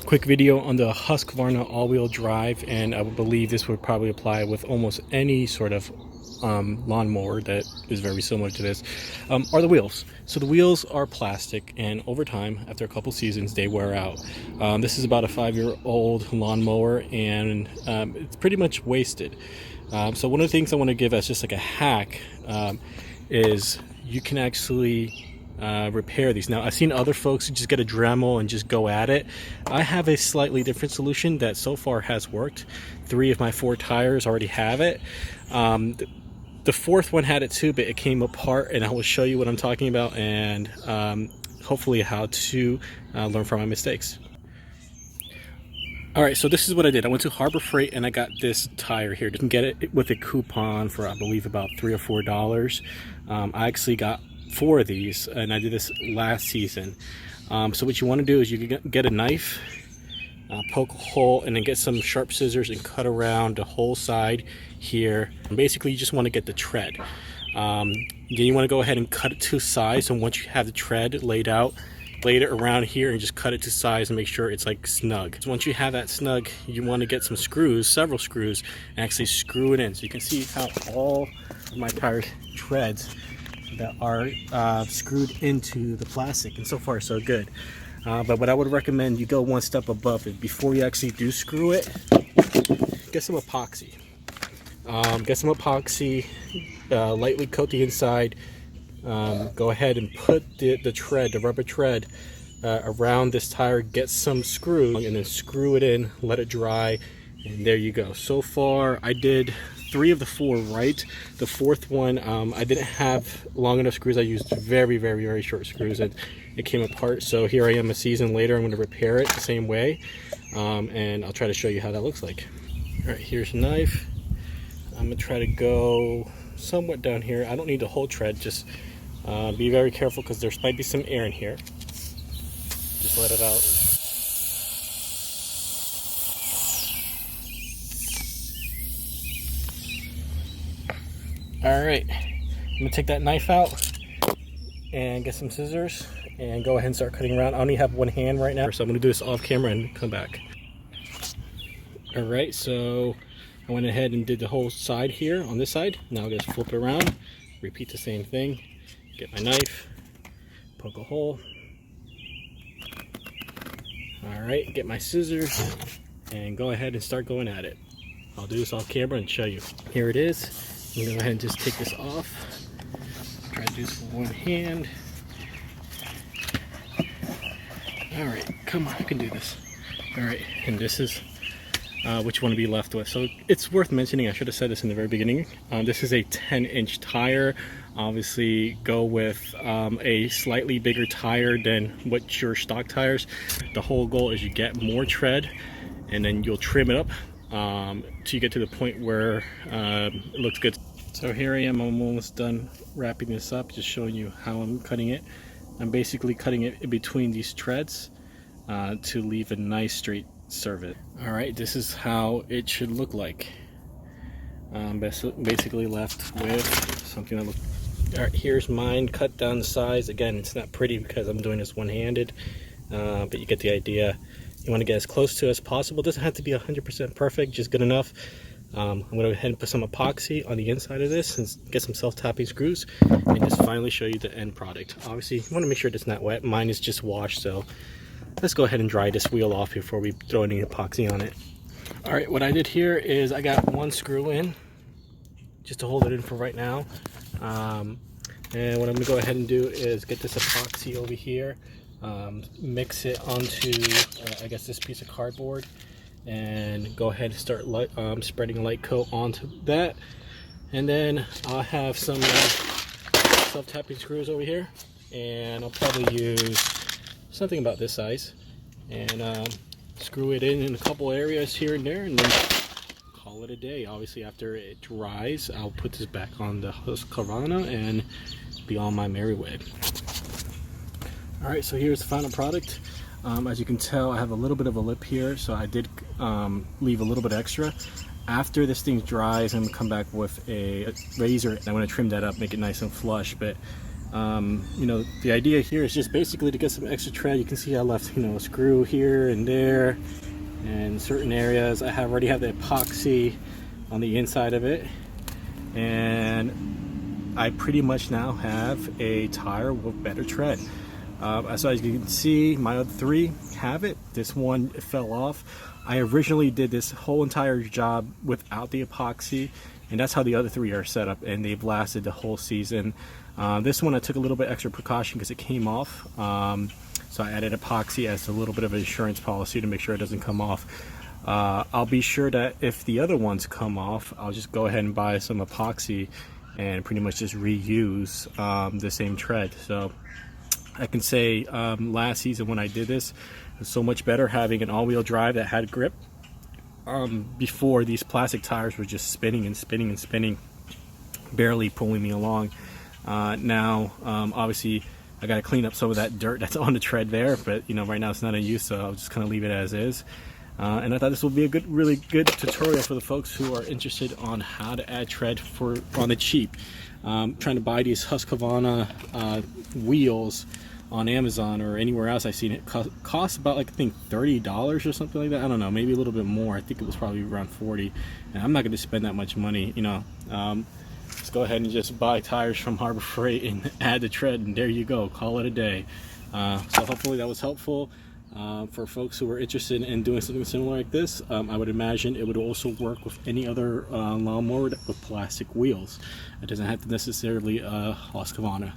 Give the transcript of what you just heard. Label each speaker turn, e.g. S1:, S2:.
S1: Quick video on the Husqvarna all-wheel drive, and I would believe this would probably apply with almost any sort of lawnmower that is very similar to this, are the wheels. So the wheels are plastic, and over time, after a couple seasons, they wear out. This is about a 5-year-old lawnmower, and it's pretty much wasted. So one of the things I want to give as just like a hack is you can actually repair these. Now, I've seen other folks just get a Dremel and just go at it. I have a slightly different solution that so far has worked. 3 of my 4 tires already have it. The 4th one had it too, but it came apart, and I will show you what I'm talking about, and hopefully how to learn from my mistakes. All right, so this is what I did. I went to Harbor Freight and I got this tire here. You can get it with a coupon for, I believe, about $3 or $4. I actually got 4 of these, and I did this last season. So what you want to do is you can get a knife, poke a hole, and then get some sharp scissors and cut around the whole side here. And basically, you just want to get the tread. Then you want to go ahead and cut it to size. And once you have the tread laid out, lay it around here and just cut it to size and make sure it's like snug. So once you have that snug, you want to get some screws, several screws, and actually screw it in. So you can see how all of my tire treads that are screwed into the plastic, and so far so good. But what I would recommend, you go one step above it. Before you actually do screw it, get some epoxy. Lightly coat the inside. Go ahead and put the tread, the rubber tread, around this tire. Get some screws and then screw it in, let it dry, and there you go. So far I did 3 of the 4 right. The 4th one, I didn't have long enough screws. I used very short screws, and it came apart. So here I am a season later. I'm going to repair it the same way, and I'll try to show you how that looks like. All right, here's a knife. I'm going to try to go somewhat down here. I don't need the whole tread, just be very careful because there might be some air in here. Just let it out. All right, I'm gonna take that knife out and get some scissors and go ahead and start cutting around. I only have one hand right now, so I'm gonna do this off camera and come back. All right, so I went ahead and did the whole side here on this side. Now I'll just flip it around, repeat the same thing. Get my knife, poke a hole. All right, get my scissors and go ahead and start going at it. I'll do this off camera and show you. Here it is. I'm gonna go ahead and just take this off. Try to do this with one hand. All right, come on, I can do this. All right, and this is what you want to be left with. So it's worth mentioning, I should have said this in the very beginning, this is a 10-inch tire. Obviously go with a slightly bigger tire than what your stock tires. The whole goal is you get more tread, and then you'll trim it up till you get to the point where it looks good. So here I am, I'm almost done wrapping this up, just showing you how I'm cutting it. I'm basically cutting it in between these treads to leave a nice straight surface. All right, this is how it should look like. Basically left with something that looks. All right, here's mine cut down the size. Again, it's not pretty because I'm doing this one-handed, but you get the idea. You want to get as close to as possible. It doesn't have to be 100% perfect, just good enough. I'm going to go ahead and put some epoxy on the inside of this and get some self-tapping screws and just finally show you the end product. Obviously, you want to make sure it's not wet. Mine is just washed, so let's go ahead and dry this wheel off before we throw any epoxy on it. All right, what I did here is I got one screw in just to hold it in for right now. And what I'm going to go ahead and do is get this epoxy over here, mix it onto, I guess, this piece of cardboard, and go ahead and start spreading a light coat onto that. And then I'll have some self-tapping screws over here, and I'll probably use something about this size, and screw it in a couple areas here and there, and then call it a day. Obviously, after it dries, I'll put this back on the Husqvarna and be on my merry way. All right, so here's the final product. As you can tell, I have a little bit of a lip here, so I did leave a little bit extra. After this thing dries, I'm gonna come back with a razor and I want to trim that up, make it nice and flush. But You know, the idea here is just basically to get some extra tread. You can see I left, you know, a screw here and there, and certain areas I already have the epoxy on the inside of it, and I pretty much now have a tire with better tread. So as you can see, my other three have it. This one fell off. I originally did this whole entire job without the epoxy, and that's how the other three are set up, and they've lasted the whole season. This one I took a little bit extra precaution because it came off, so I added epoxy as a little bit of an insurance policy to make sure it doesn't come off. I'll be sure that if the other ones come off, I'll just go ahead and buy some epoxy and pretty much just reuse the same tread. So I can say last season when I did this, it was so much better having an all-wheel drive that had grip. Before, these plastic tires were just spinning and spinning and spinning, barely pulling me along. Now obviously I got to clean up some of that dirt that's on the tread there, but you know, right now it's not in use, so I'll just kind of leave it as is. And I thought this will be a really good tutorial for the folks who are interested on how to add tread on the cheap. Trying to buy these Husqvarna wheels on Amazon or anywhere else I've seen it cost about, like, I think $30 or something like that. I don't know, maybe a little bit more. I think it was probably around 40, and I'm not going to spend that much money, you know. Let's go ahead and just buy tires from Harbor Freight and add the tread, and there you go, call it a day. So hopefully that was helpful for folks who are interested in doing something similar like this. I would imagine it would also work with any other lawnmower with plastic wheels. It doesn't have to necessarily Husqvarna.